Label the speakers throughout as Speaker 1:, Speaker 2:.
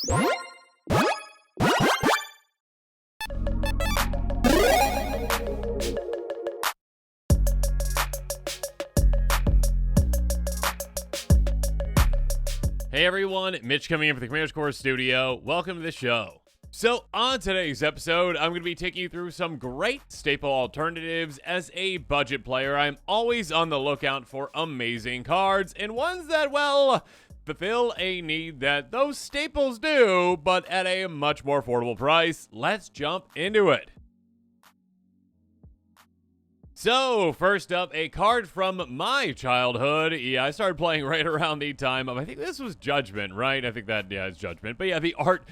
Speaker 1: Hey everyone, Mitch coming in from the Commander's Core Studio. Welcome to the show. So on today's episode, I'm going to be taking you through some great staple alternatives. As a budget player, I'm always on the lookout for amazing cards and ones that, well, fulfill a need that those staples do, but at a much more affordable price. Let's jump into it. So, first up, a card from my childhood. Yeah, I started playing right around the time of, I think this was Judgment, right? I think that, yeah, it's Judgment. But yeah, the art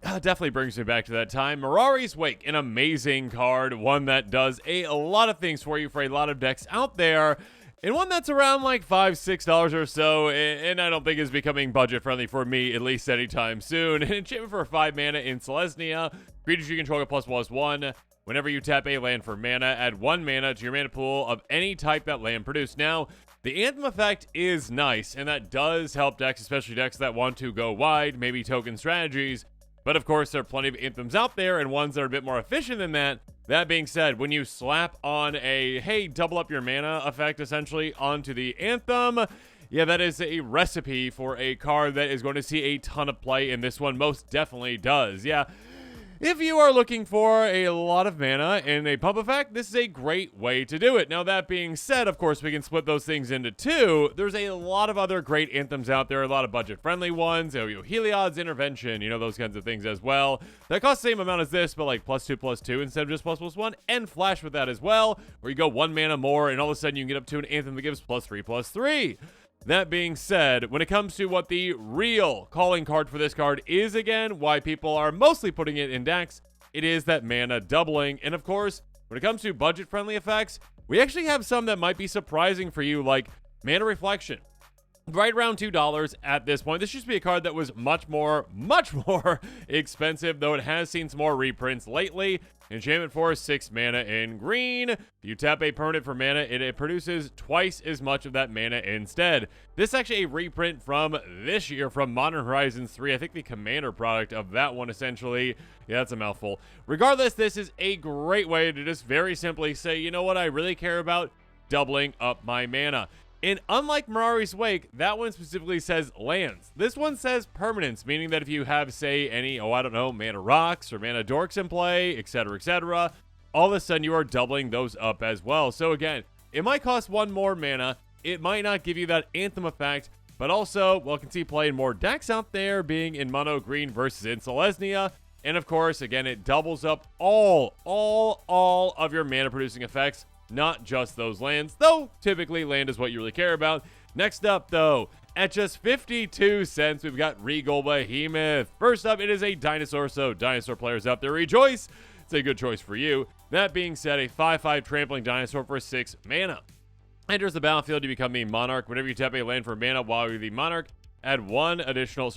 Speaker 1: definitely brings me back to that time. Marari's Wake, an amazing card, one that does a lot of things for you for a lot of decks out there, and one that's around like $5, $6 or so, and I don't think is becoming budget-friendly for me, at least anytime soon. An enchantment for 5 mana in Selesnya. Creatures you control get ++1. Whenever you tap a land for mana, add 1 mana to your mana pool of any type that land produced. Now, the Anthem effect is nice, and that does help decks, especially decks that want to go wide, maybe token strategies. But of course, there are plenty of Anthems out there, and ones that are a bit more efficient than that. That being said, when you slap on a, hey, double up your mana effect, essentially, onto the Anthem, yeah, that is a recipe for a card that is going to see a ton of play, and this one most definitely does. Yeah. If you are looking for a lot of mana and a pump effect, this is a great way to do it. Now, that being said, of course, we can split those things into two. There's a lot of other great Anthems out there, a lot of budget-friendly ones, Heliod's Intervention, those kinds of things as well. That cost the same amount as this, but like +2/+2 instead of just ++1, and Flash with that as well, where you go 1 mana more, and all of a sudden you can get up to an Anthem that gives +3/+3. That being said, when it comes to what the real calling card for this card is, again, why people are mostly putting it in decks, it is that mana doubling. And of course, when it comes to budget-friendly effects, we actually have some that might be surprising for you, like Mana Reflection. Right around $2 at this point. This used to be a card that was much more expensive, though it has seen some more reprints lately. Enchantment for 6 mana in green. If you tap a permanent for mana, it produces twice as much of that mana instead. This is actually a reprint from this year from Modern Horizons 3. I think the Commander product of that one, essentially. Yeah, that's a mouthful. Regardless, this is a great way to just very simply say, you know what I really care about? Doubling up my mana. And unlike Marari's Wake, that one specifically says lands. This one says permanents, meaning that if you have, say, any, mana rocks or mana dorks in play, etc., all of a sudden you are doubling those up as well. So again, it might cost 1 more mana. It might not give you that Anthem effect, but also, well, can see play in more decks out there, being in mono green versus in Selesnya. And of course, again, it doubles up all of your mana producing effects, not just those lands, though typically land is what you really care about. Next up, though, at just 52 cents, we've got Regal Behemoth. First up, it is a dinosaur, so dinosaur players out there, rejoice. It's a good choice for you. That being said, a 5/5 trampling dinosaur for 6 mana. Enters the battlefield, you become the monarch. Whenever you tap a land for mana while you're the monarch, add an additional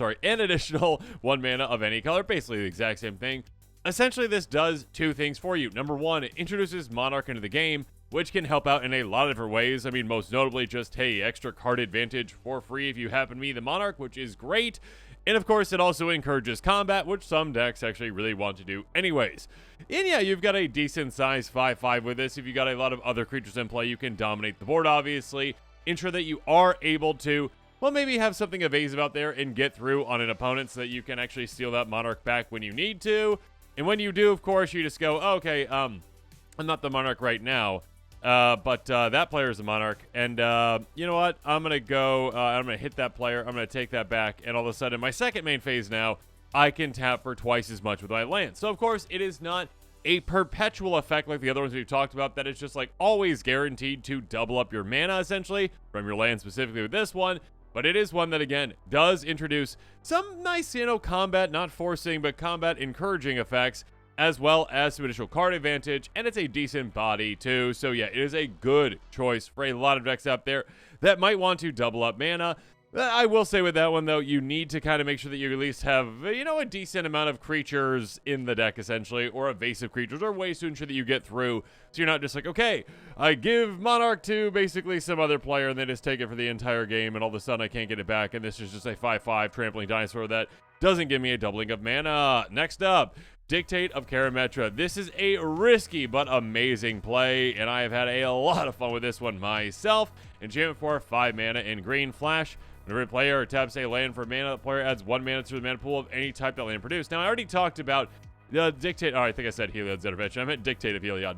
Speaker 1: 1 mana of any color. Basically the exact same thing. Essentially, this does 2 things for you. Number 1, it introduces monarch into the game, which can help out in a lot of different ways. I mean, most notably just, hey, extra card advantage for free if you happen to be the Monarch, which is great. And of course, it also encourages combat, which some decks actually really want to do anyways. And yeah, you've got a decent size 5/5 with this. If you got a lot of other creatures in play, you can dominate the board, obviously. Ensure that you are able to, well, maybe have something evasive out there and get through on an opponent so that you can actually steal that Monarch back when you need to. And when you do, of course, you just go, oh, okay, I'm not the Monarch right now. But that player is a monarch, and you know what? I'm gonna hit that player. I'm gonna take that back, and all of a sudden, my second main phase now, I can tap for twice as much with my land. So of course, it is not a perpetual effect like the other ones we've talked about. That is just like always guaranteed to double up your mana essentially from your land, specifically with this one. But it is one that again does introduce some nice, combat not forcing but combat encouraging effects, as well as some additional card advantage, and it's a decent body too. So yeah, it is a good choice for a lot of decks out there that might want to double up mana. I will say with that one, though, you need to kind of make sure that you at least have, a decent amount of creatures in the deck, essentially, or evasive creatures, or ways to ensure that you get through. So you're not just like, okay, I give Monarch to basically some other player, and they just take it for the entire game, and all of a sudden I can't get it back, and this is just a 5/5 trampling dinosaur that doesn't give me a doubling of mana. Next up, Dictate of Karametra. This is a risky but amazing play, and I have had a lot of fun with this one myself. Enchantment for 5 mana in green flash. Whenever a player taps a land for mana, the player adds 1 mana to the mana pool of any type that land produced. Now, I already talked about the Dictate. Oh, I think I said Heliod's Intervention. I meant Dictate of Heliod.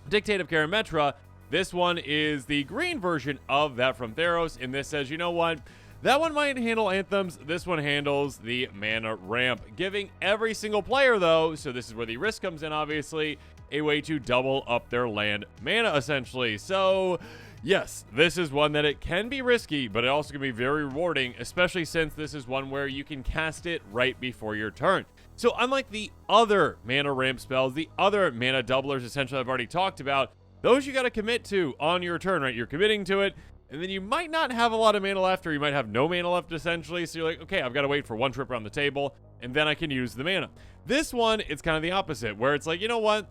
Speaker 1: Dictate of Karametra. This one is the green version of that from Theros, and this says, you know what? That one might handle anthems. This one handles the mana ramp, giving every single player, though, so this is where the risk comes in, obviously, a way to double up their land mana, essentially. So, yes, this is one that it can be risky, but it also can be very rewarding, especially since this is one where you can cast it right before your turn. So, unlike the other mana ramp spells, the other mana doublers, essentially, I've already talked about, those you got to commit to on your turn, right? You're committing to it. And then you might not have a lot of mana left, or you might have no mana left, essentially. So you're like, okay, I've got to wait for one trip around the table, and then I can use the mana. This one, it's kind of the opposite, where it's like, you know what?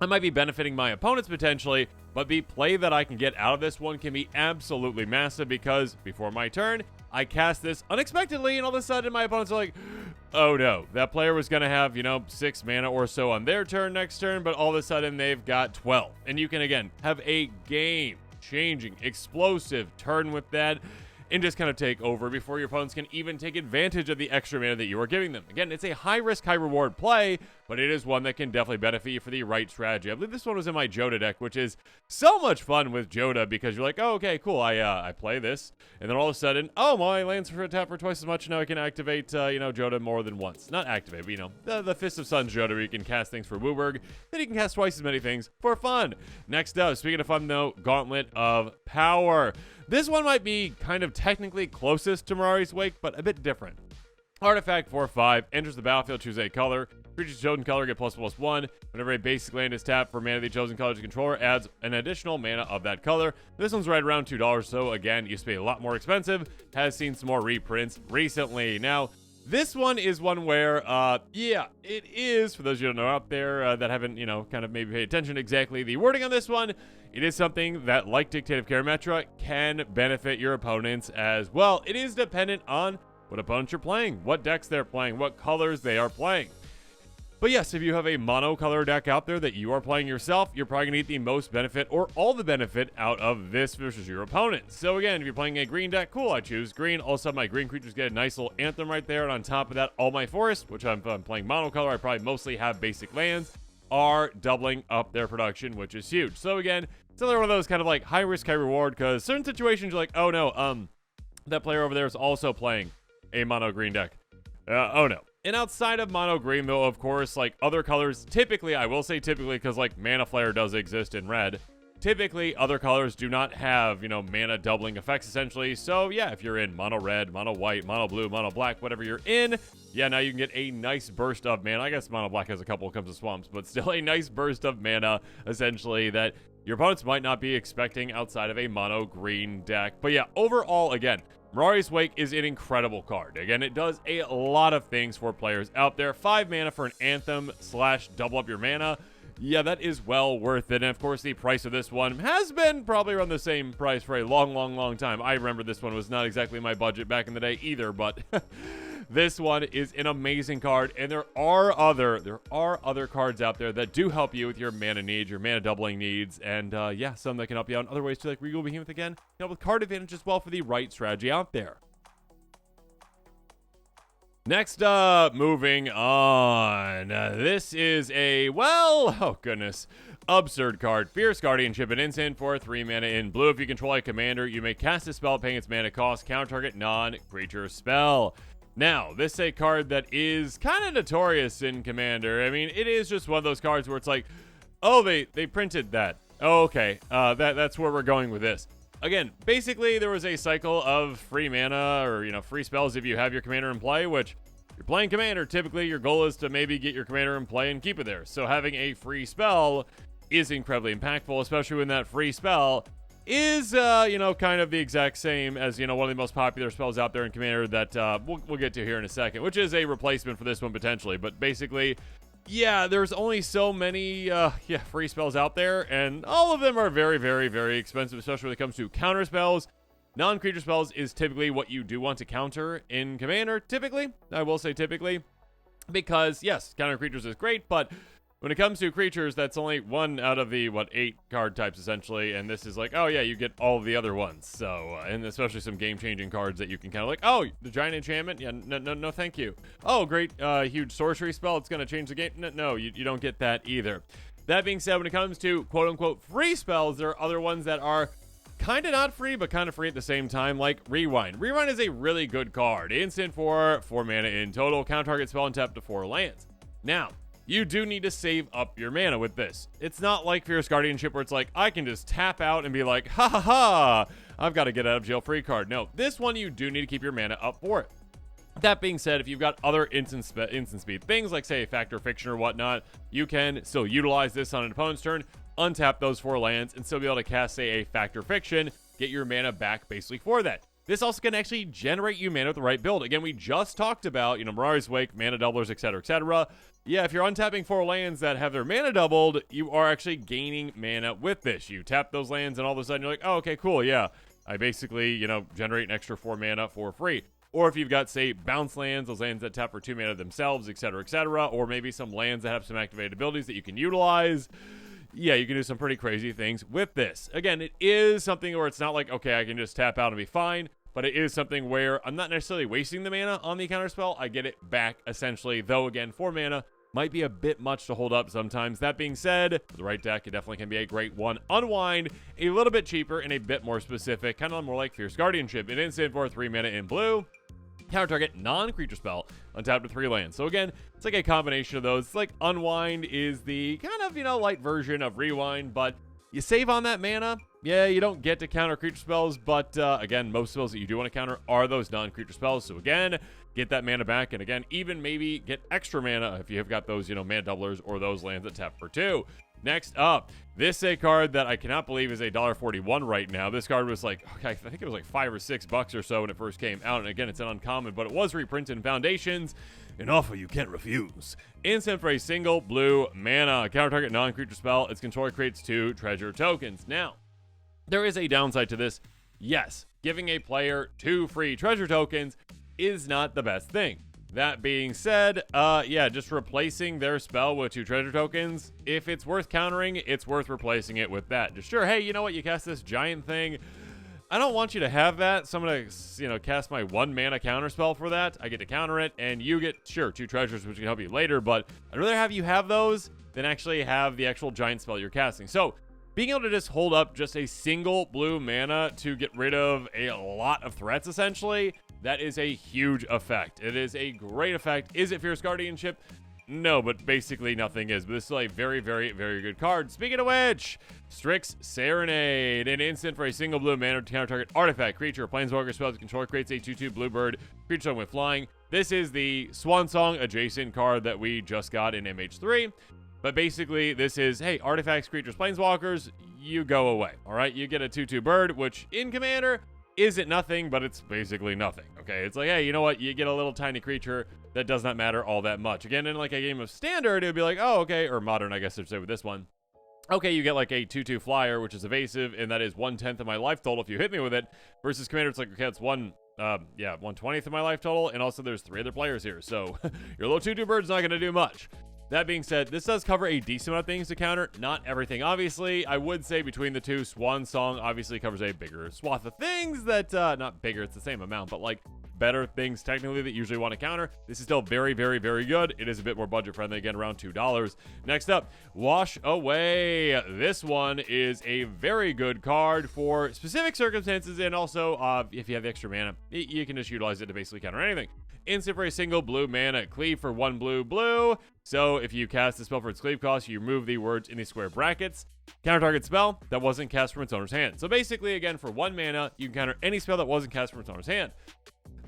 Speaker 1: I might be benefiting my opponents potentially, but the play that I can get out of this one can be absolutely massive, because before my turn, I cast this unexpectedly, and all of a sudden my opponents are like, oh no, that player was going to have, 6 mana or so on their turn next turn, but all of a sudden they've got 12. And you can, again, have a game-changing, explosive turn with that, and just kind of take over before your opponents can even take advantage of the extra mana that you are giving them. Again, it's a high-risk, high-reward play, but it is one that can definitely benefit you for the right strategy. I believe this one was in my Joda deck, which is so much fun with Joda, because you're like, oh, okay, cool, I play this, and then all of a sudden, oh, my lands for tap for twice as much, now I can activate, Joda more than once. Not activate, but, the Fist of Suns Joda, where you can cast things for Wooburg, then you can cast twice as many things for fun. Next up, speaking of fun, though, Gauntlet of Power. This one might be kind of technically closest to Marari's Wake, but a bit different. Artifact 4/5, enters the battlefield, choose a color. Creature's chosen color get ++1. Whenever a basic land is tapped for mana of the chosen color's controller, adds an additional mana of that color. This one's right around $2, so again, used to be a lot more expensive. Has seen some more reprints recently. Now, this one is one where, it is, for those of you who don't know out there that haven't, kind of maybe paid attention to exactly the wording on this one, it is something that, like Dictate of Karametra, can benefit your opponents as well. It is dependent on what opponents you're playing, what decks they're playing, what colors they are playing. But yes, if you have a monocolor deck out there that you are playing yourself, you're probably going to get the most benefit or all the benefit out of this versus your opponent. So again, if you're playing a green deck, cool, I choose green. Also, my green creatures get a nice little anthem right there. And on top of that, all my forests, which I'm playing monocolor, I probably mostly have basic lands, are doubling up their production, which is huge. So again, it's another one of those kind of like high risk, high reward, because certain situations you're like, oh no, that player over there is also playing a mono green deck. Oh no. And outside of mono green, though, of course, like other colors, typically, I will say typically, because like Mana Flare does exist in red, typically other colors do not have, mana doubling effects, essentially. So yeah, if you're in mono red, mono white, mono blue, mono black, whatever you're in, yeah, now you can get a nice burst of mana. I guess mono black has a couple comes to swamps, but still a nice burst of mana, essentially, that your opponents might not be expecting outside of a mono green deck. But yeah, overall, again, Marari's Wake is an incredible card. Again, it does a lot of things for players out there. 5 mana for an anthem / double up your mana. Yeah, that is well worth it. And of course, the price of this one has been probably around the same price for a long time. I remember this one was not exactly my budget back in the day either, but this one is an amazing card, and there are other cards out there that do help you with your mana needs, your mana doubling needs, and yeah, some that can help you out in other ways too, like Regal Behemoth again, with card advantage as well for the right strategy out there. Next up, moving on. This is a, absurd card. Fierce Guardianship, an instant for 3 mana in blue. If you control a commander, you may cast a spell paying its mana cost, counter target non-creature spell. Now, this is a card that is kind of notorious in Commander. I mean, it is just one of those cards where it's like, oh, they printed that. Oh, okay, that's where we're going with this. Again, basically, there was a cycle of free mana or, free spells if you have your commander in play, which, if you're playing commander, typically your goal is to maybe get your commander in play and keep it there. So having a free spell is incredibly impactful, especially when that free spell is, kind of the exact same as, one of the most popular spells out there in Commander that we'll get to here in a second, which is a replacement for this one potentially. But basically, yeah, there's only so many, free spells out there, and all of them are very, very, very expensive, especially when it comes to counter spells. Non-creature spells is typically what you do want to counter in Commander, typically. I will say typically, because, yes, counter creatures is great, but when it comes to creatures, that's only one out of the, 8 card types, essentially, and this is like, oh yeah, you get all of the other ones, so, and especially some game-changing cards that you can kind of like, oh, the giant enchantment? Yeah, no, thank you. Oh, great, huge sorcery spell, it's going to change the game? No, you don't get that either. That being said, when it comes to quote-unquote free spells, there are other ones that are kind of not free, but kind of free at the same time, like Rewind. Rewind is a really good card. Instant for 4 mana in total, counter target spell and tap to 4 lands. Now, you do need to save up your mana with this. It's not like Fierce Guardianship where it's like, I can just tap out and be like, ha ha ha, I've got to get out of jail free card. No, this one you do need to keep your mana up for it. That being said, if you've got other instant speed things like, say, Factor Fiction or whatnot, you can still utilize this on an opponent's turn, untap those 4 lands, and still be able to cast, say, a Factor Fiction, get your mana back basically for that. This also can actually generate you mana with the right build. Again, we just talked about, Marari's Wake, mana doublers, etc., etc. Yeah, if you're untapping 4 lands that have their mana doubled, you are actually gaining mana with this. You tap those lands, and all of a sudden you're like, oh, okay, cool, yeah. I basically, generate an extra 4 mana for free. Or if you've got, say, bounce lands, those lands that tap for 2 mana themselves, etc., etc., or maybe some lands that have some activated abilities that you can utilize. Yeah, you can do some pretty crazy things with this. Again, it is something where it's not like, okay, I can just tap out and be fine, but it is something where I'm not necessarily wasting the mana on the counter spell. I get it back, essentially, though, again, 4 mana might be a bit much to hold up sometimes. That being said, the right deck, it definitely can be a great one. Unwind, a little bit cheaper and a bit more specific, kind of more like Fierce Guardianship. An instant for 3 mana in blue. Counter target non-creature spell untapped with 3 lands. So again, it's like a combination of those. It's like Unwind is the kind of, light version of Rewind, but you save on that mana. Yeah, you don't get to counter creature spells, but again, most spells that you do want to counter are those non-creature spells. So again, get that mana back, and again, even maybe get extra mana if you have got those, mana doublers or those lands that tap for 2. Next up, this is a card that I cannot believe is $1.41 right now. This card was like, okay, I think it was like $5 or $6 or so when it first came out. And again, it's an uncommon, but it was reprinted in Foundations. An offer you can't refuse. Instant for a single blue mana. Counter target non-creature spell. Its controller creates 2 treasure tokens. Now, there is a downside to this. Yes, giving a player 2 free treasure tokens is not the best thing. That being said, just replacing their spell with 2 treasure tokens, if it's worth countering, it's worth replacing it with that. Just sure, hey, you know what, you cast this giant thing. I don't want you to have that, so I'm going to, cast my 1 mana counter spell for that. I get to counter it, and you get, sure, 2 treasures, which can help you later, but I'd rather have you have those than actually have the actual giant spell you're casting. So, being able to just hold up just a single blue mana to get rid of a lot of threats, essentially, that is a huge effect. It is a great effect. Is it Fierce Guardianship? No, but basically nothing is. But this is a very, very, very good card. Speaking of which, Strix Serenade. An instant for a single blue mana to counter target artifact, creature, or planeswalker spell. The controller creates a 2/2 bluebird creature with flying. This is the Swan Song adjacent card that we just got in MH3. But basically, this is, hey, artifacts, creatures, planeswalkers, you go away. All right, you get a 2/2 bird, which in Commander isn't nothing, but it's basically nothing. Okay, it's like, hey, you know what? You get a little tiny creature that does not matter all that much. Again, in like a game of Standard, it would be like, oh, okay, or Modern, I guess I'd say with this one. Okay, you get like a 2/2 flyer, which is evasive, and that is 1/10 of my life total if you hit me with it. Versus Commander, it's like, okay, it's 1/20th of my life total, and also there's 3 other players here, so your little 2/2 bird's not going to do much. That being said, this does cover a decent amount of things to counter. Not everything, obviously. I would say between the two, Swan Song obviously covers a bigger swath of things that, not bigger, it's the same amount, but like better things technically that you usually want to counter. This is still very, very, very good. It is a bit more budget friendly, again, around $2. Next up, Wash Away. This one is a very good card for specific circumstances, and also if you have extra mana, you can just utilize it to basically counter anything. Instant for a single blue mana, cleave for 1 blue. So if you cast the spell for its cleave cost, you remove the words in the square brackets. Counter target spell that wasn't cast from its owner's hand. So basically, again, for 1 mana, you can counter any spell that wasn't cast from its owner's hand.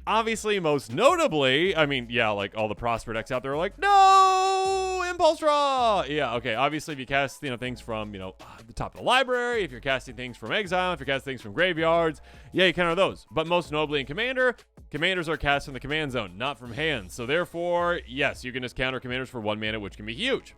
Speaker 1: Obviously, most notably, I mean, yeah, like all the Prosper decks out there are like, no, Impulse Draw! Yeah, okay, obviously if you cast, things from, the top of the library, if you're casting things from exile, if you're casting things from graveyards, yeah, you counter those. But most notably in Commander, commanders are cast from the command zone, not from hands. So therefore, yes, you can just counter commanders for 1 mana, which can be huge.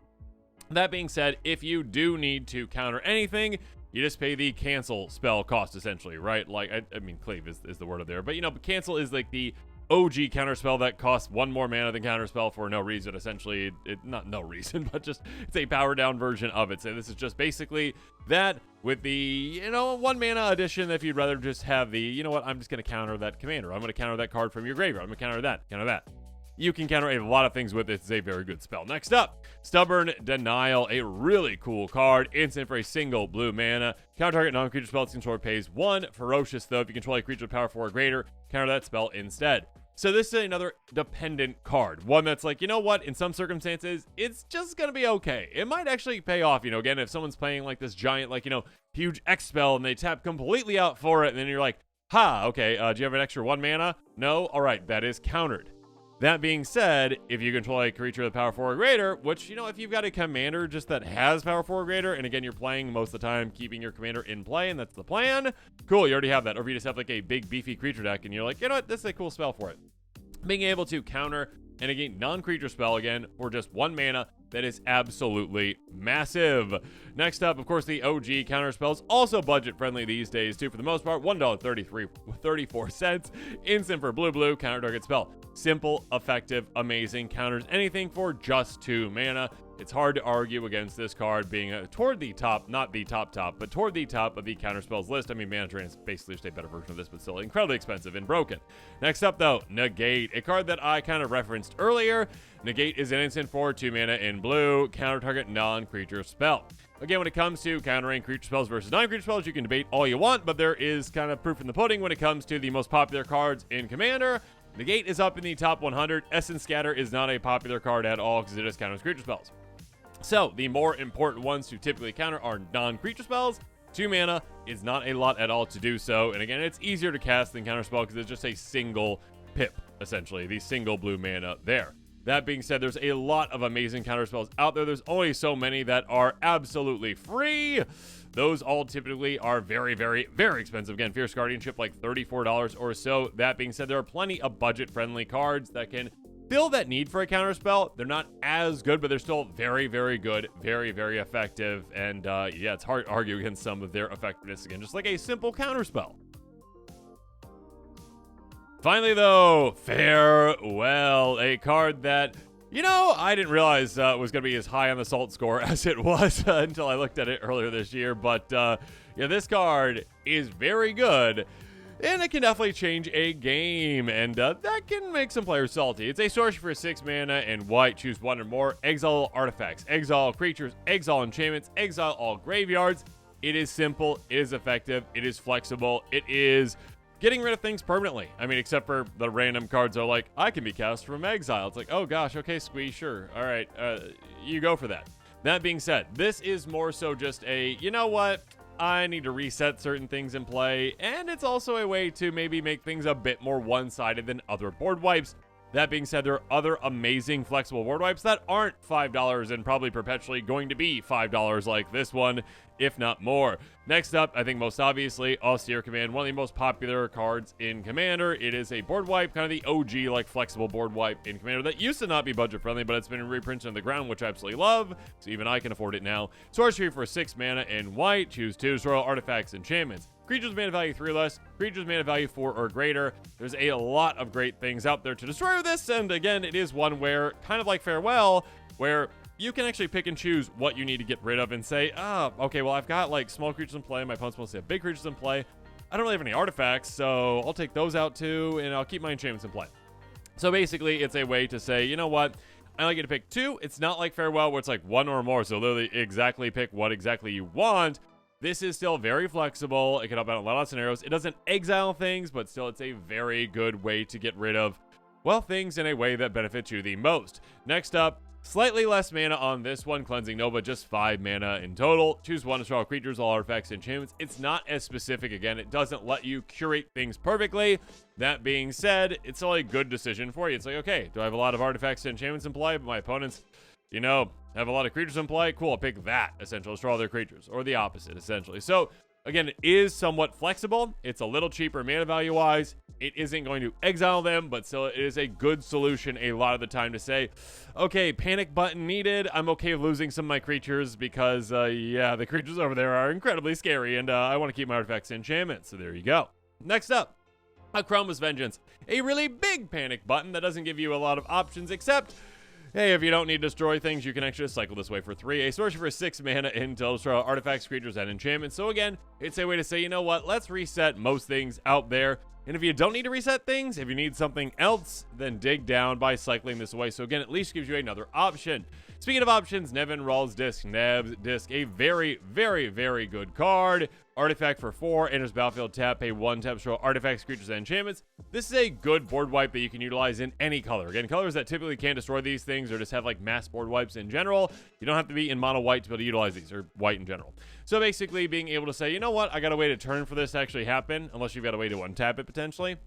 Speaker 1: That being said, if you do need to counter anything, you just pay the cancel spell cost, essentially, right? Like, I mean, cleave is the word of there. But, cancel is like the OG counter spell that costs 1 more mana than counter spell for no reason. Essentially, not no reason, but just it's a power down version of it. So this is just basically that with the, 1 mana addition. If you'd rather just have the, you know what, I'm just going to counter that commander. I'm going to counter that card from your graveyard. I'm going to counter that. You can counter a lot of things with it. It's a very good spell. Next up, Stubborn Denial, a really cool card. Instant for a single blue mana. Counter target non-creature spell its controller pays 1. Ferocious, though. If you control a creature with power 4 or greater, counter that spell instead. So this is another dependent card. One that's like, you know what? In some circumstances, it's just going to be okay. It might actually pay off, again, if someone's playing like this giant, huge X spell and they tap completely out for it, and then you're like, okay, do you have an extra 1 mana? No? All right, that is countered. That being said, if you control a creature with power 4 or greater, which, if you've got a commander just that has power 4 or greater, and again, you're playing most of the time keeping your commander in play, and that's the plan, cool, you already have that. Or if you just have like a big beefy creature deck, and you're like, you know what, this is a cool spell for it. Being able to counter and again, non-creature spell again for just 1 mana, that is absolutely massive. Next up, of course, the OG counter spells, also budget friendly these days too, for the most part. $1.34. Instant for blue, counter target spell. Simple, effective, amazing, counters anything for just 2 mana. It's hard to argue against this card being toward the top, not the top, but toward the top of the counter spells list. I mean, Mana Drain is basically just a better version of this, but still incredibly expensive and broken. Next up, though, Negate, a card that I kind of referenced earlier. Negate is an instant for 2 mana in blue, counter target non-creature spell. Again, when it comes to countering creature spells versus non-creature spells, you can debate all you want, but there is kind of proof in the pudding when it comes to the most popular cards in Commander. Negate is up in the top 100. Essence Scatter is not a popular card at all because it just counters creature spells. So, the more important ones to typically counter are non-creature spells. 2 mana is not a lot at all to do so. And again, it's easier to cast than counterspell because it's just a single pip, essentially. The single blue mana there. That being said, there's a lot of amazing counterspells out there. There's only so many that are absolutely free. Those all typically are very, very, very expensive. Again, Fierce Guardianship, like $34 or so. That being said, there are plenty of budget-friendly cards that can fill that need for a counterspell. They're not as good, but they're still very, very good, very, very effective. And yeah, it's hard to argue against some of their effectiveness. Again, just like a simple counterspell. Finally, though, Fairwell, a card that, I didn't realize was going to be as high on the salt score as it was until I looked at it earlier this year. But yeah, this card is very good. And it can definitely change a game, and that can make some players salty. It's a sorcery for 6 mana and white. Choose 1 or more. Exile artifacts, exile creatures, exile enchantments, exile all graveyards. It is simple, it is effective, it is flexible, it is getting rid of things permanently. I mean, except for the random cards are like, I can be cast from exile. It's like, oh gosh, okay, squeeze, sure. All right, you go for that. That being said, this is more so just a, you know what? I need to reset certain things in play, and it's also a way to maybe make things a bit more one-sided than other board wipes. That being said, there are other amazing flexible board wipes that aren't $5 and probably perpetually going to be $5 like this one, if not more. Next up, I think most obviously, Aer Command, one of the most popular cards in Commander. It is a board wipe, kind of the OG, like, flexible board wipe in Commander that used to not be budget-friendly, but it's been reprinted on the ground, which I absolutely love, so even I can afford it now. Sorcery for 6 mana in white. Choose 2 destroy all artifacts, enchantments. Creatures mana value 3 or less, creatures mana value 4 or greater. There's a lot of great things out there to destroy with this, and again, it is one where, kind of like Farewell, where you can actually pick and choose what you need to get rid of and say, okay, well, I've got like small creatures in play, my opponent's mostly have big creatures in play, I don't really have any artifacts, so I'll take those out too, and I'll keep my enchantments in play. So basically, it's a way to say, you know what, I like you to pick 2. It's not like Farewell where it's like 1 or more, so literally exactly pick what exactly you want. This is still very flexible. It can help out in a lot of scenarios. It doesn't exile things, but still it's a very good way to get rid of, well, things in a way that benefits you the most. Next up, slightly less mana on this one. Cleansing Nova, just 5 mana in total. Choose 1 to destroy all creatures, all artifacts, enchantments. It's not as specific. Again, it doesn't let you curate things perfectly. That being said, it's still a good decision for you. It's like, okay, do I have a lot of artifacts and enchantments in play? But my opponent's, you know, have a lot of creatures in play? Cool, I'll pick that, essentially. Destroy all their creatures, or the opposite, essentially. So, again, it is somewhat flexible. It's a little cheaper mana value-wise. It isn't going to exile them, but still it is a good solution a lot of the time to say, okay, panic button needed. I'm okay with losing some of my creatures because, yeah, the creatures over there are incredibly scary, and I want to keep my artifacts and enchantments. So there you go. Next up, Chroma's Vengeance. A really big panic button that doesn't give you a lot of options, except, hey, if you don't need to destroy things, you can actually cycle this way for 3. A sorcery for 6 mana until destroy artifacts, creatures, and enchantments. So again, it's a way to say, you know what, let's reset most things out there. And if you don't need to reset things, if you need something else, then dig down by cycling this away. So again, at least gives you another option. Speaking of options, Neville RS Disc. Nev's Disc, a very, very, very good card. Artifact for 4, enters battlefield, tap, pay 1, tap, destroy artifacts, creatures, and enchantments. This is a good board wipe that you can utilize in any color. Again, colors that typically can't destroy these things or just have like mass board wipes in general. You don't have to be in mono white to be able to utilize these, or white in general. So basically being able to say, you know what, I got to wait a turn for this to actually happen, unless you've got a way to untap it potentially.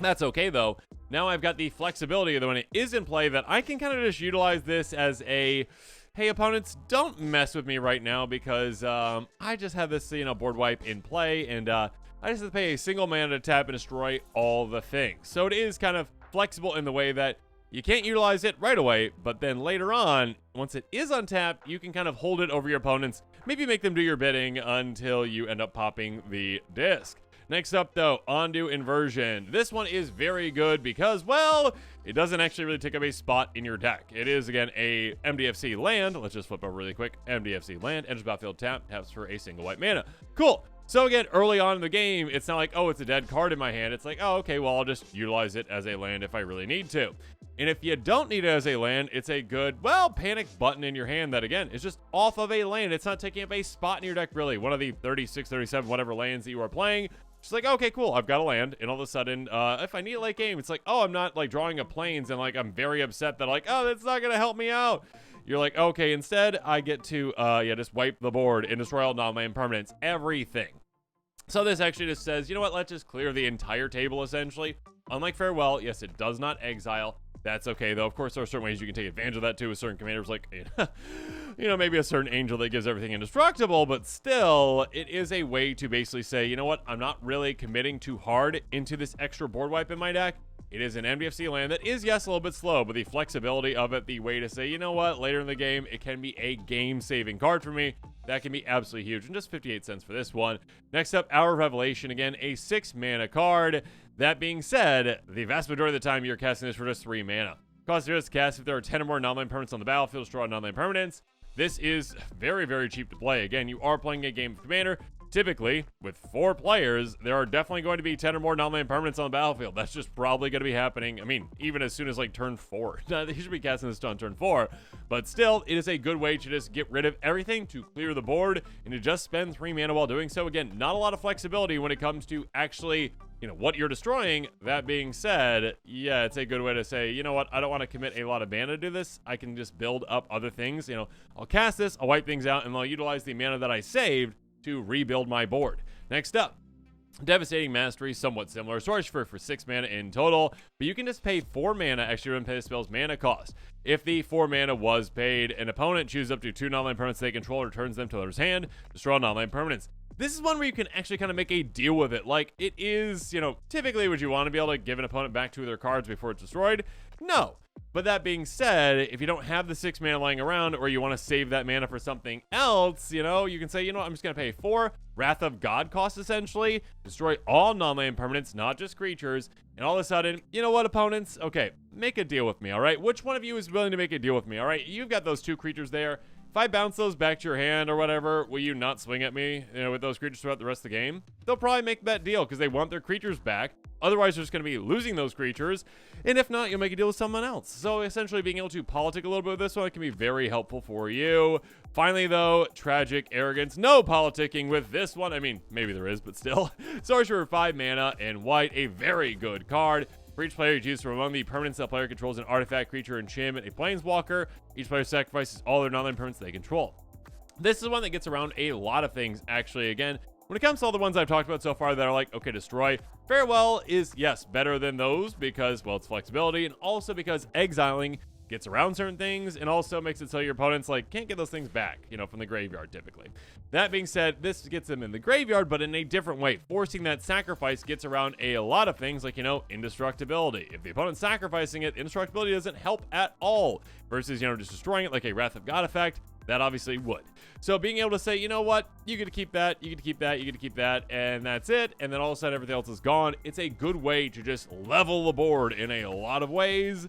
Speaker 1: That's okay though. Now I've got the flexibility that when it is in play that I can kind of just utilize this as a, hey opponents, don't mess with me right now because I just have this, you know, board wipe in play, and I just have to pay a single mana to tap and destroy all the things. So it is kind of flexible in the way that you can't utilize it right away, but then later on, once it is untapped, you can kind of hold it over your opponents, maybe make them do your bidding until you end up popping the disc. Next up, though, Ondu Inversion. This one is very good because, well, it doesn't actually really take up a spot in your deck. It is, again, a MDFC land. Let's just flip over really quick. MDFC land, enters battlefield, taps for a single white mana. Cool. So, again, early on in the game, it's not like, oh, it's a dead card in my hand. It's like, oh, okay, well, I'll just utilize it as a land if I really need to. And if you don't need it as a land, it's a good, well, panic button in your hand that, again, is just off of a land. It's not taking up a spot in your deck, really. One of the 36, 37, whatever lands that you are playing. It's like, okay, cool, I've got a land, and all of a sudden, if I need it late game, it's like, oh, I'm not, like, drawing a plains, and, like, I'm very upset that, like, oh, that's not gonna help me out. You're like, okay, instead, I get to, yeah, just wipe the board and destroy all non-land permanents, everything. So this actually just says, you know what, let's just clear the entire table, essentially. Unlike Fairwell, yes, it does not exile. That's okay, though. Of course, there are certain ways you can take advantage of that, too, with certain commanders, like, you know, maybe a certain angel that gives everything indestructible, but still, it is a way to basically say, you know what, I'm not really committing too hard into this extra board wipe in my deck. It is an MDFC land that is, yes, a little bit slow, but the flexibility of it, the way to say, you know what, later in the game, it can be a game-saving card for me. That can be absolutely huge, and just 58 cents for this one. Next up, Hour of Revelation. Again, a 6-mana card. That being said, the vast majority of the time, you're casting this for just 3 mana. Cost 0 to cast if there are 10 or more non-land permanents on the battlefield, destroy non-land permanents. This is very, very cheap to play. Again, you are playing a game of Commander. Typically, with 4 players, there are definitely going to be 10 or more non-land permanents on the battlefield. That's just probably going to be happening. I mean, even as soon as, like, turn 4. They should be casting this on turn 4. But still, it is a good way to just get rid of everything, to clear the board, and to just spend 3 mana while doing so. Again, not a lot of flexibility when it comes to actually, you know, what you're destroying. That being said, yeah, it's a good way to say, you know what, I don't want to commit a lot of mana to this. I can just build up other things. You know, I'll cast this, I'll wipe things out, and I'll utilize the mana that I saved to rebuild my board. Next up, Devastating Mastery, somewhat similar. Sorcerer for 6 mana in total, but you can just pay 4 mana extra and pay the spell's mana cost. If the 4 mana was paid, an opponent chooses up to 2 non-land permanents they control, returns them to their hand, destroy non-land permanents. This is one where you can actually kind of make a deal with it. Like, it is, you know, typically would you want to be able to give an opponent back 2 of their cards before it's destroyed? No. But that being said, if you don't have the 6 mana lying around, or you want to save that mana for something else, you know, you can say, you know what, I'm just going to pay 4 Wrath of God cost, essentially, destroy all non-land permanents, not just creatures, and all of a sudden, you know what, opponents? Okay, make a deal with me, all right? Which one of you is willing to make a deal with me, all right? You've got those 2 creatures there. If I bounce those back to your hand or whatever, will you not swing at me, you know, with those creatures throughout the rest of the game? They'll probably make that deal because they want their creatures back. Otherwise, they're just going to be losing those creatures. And if not, you'll make a deal with someone else. So essentially, being able to politic a little bit with this one can be very helpful for you. Finally, though, Tragic Arrogance. No politicking with this one. I mean, maybe there is, but still. Sorcerer for 5 mana and white. A very good card. For each player, you choose from among the permanents that player controls an artifact, creature, enchantment, a planeswalker. Each player sacrifices all their non-land permanents they control. This is one that gets around a lot of things, actually. Again, when it comes to all the ones I've talked about so far that are like, okay, destroy, Fairwell is, yes, better than those because, well, it's flexibility, and also because exiling gets around certain things, and also makes it so your opponents like can't get those things back, from the graveyard typically. That being said, this gets them in the graveyard, but in a different way. Forcing that sacrifice gets around a lot of things like, indestructibility. If the opponent's sacrificing it, indestructibility doesn't help at all. Versus, just destroying it like a Wrath of God effect, that obviously would. So being able to say, you know what, you get to keep that, you get to keep that, you get to keep that, and that's it, and then all of a sudden everything else is gone, it's a good way to just level the board in a lot of ways,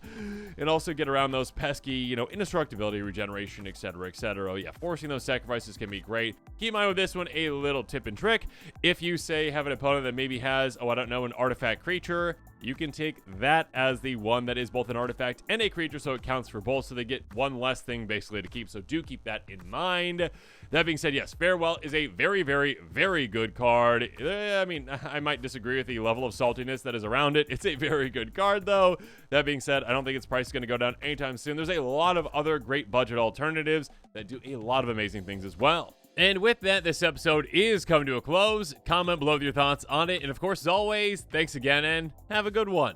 Speaker 1: and also get around those pesky, indestructibility, regeneration, etc., etc. Yeah, forcing those sacrifices can be great. Keep in mind with this one, a little tip and trick. If you, say, have an opponent that maybe has, an artifact creature, you can take that as the one that is both an artifact and a creature, so it counts for both, so they get one less thing basically to keep, so do keep that in mind. That being said, yes, Fairwell is a very, very, very good card. I might disagree with the level of saltiness that is around it. It's a very good card, though. That being said, I don't think its price is going to go down anytime soon. There's a lot of other great budget alternatives that do a lot of amazing things as well. And with that, this episode is coming to a close. Comment below with your thoughts on it. And of course, as always, thanks again and have a good one.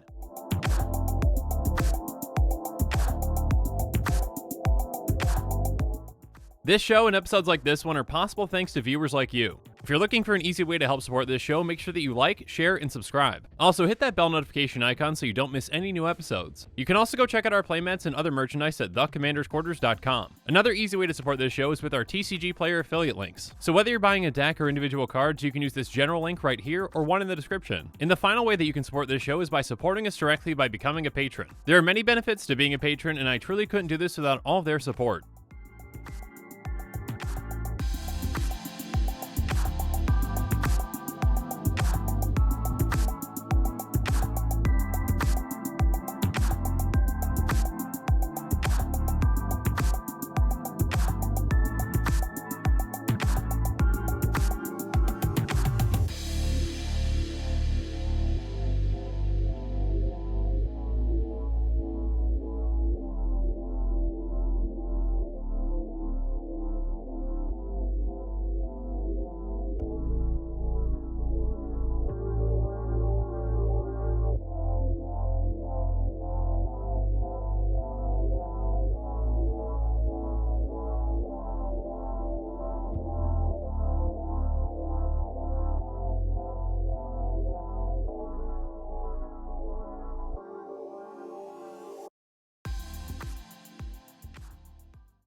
Speaker 1: This show and episodes like this one are possible thanks to viewers like you. If you're looking for an easy way to help support this show, make sure that you like, share, and subscribe. Also, hit that bell notification icon so you don't miss any new episodes. You can also go check out our playmats and other merchandise at thecommandersquarters.com. Another easy way to support this show is with our TCG player affiliate links. So whether you're buying a deck or individual cards, you can use this general link right here or one in the description. And the final way that you can support this show is by supporting us directly by becoming a patron. There are many benefits to being a patron, and I truly couldn't do this without all of their support.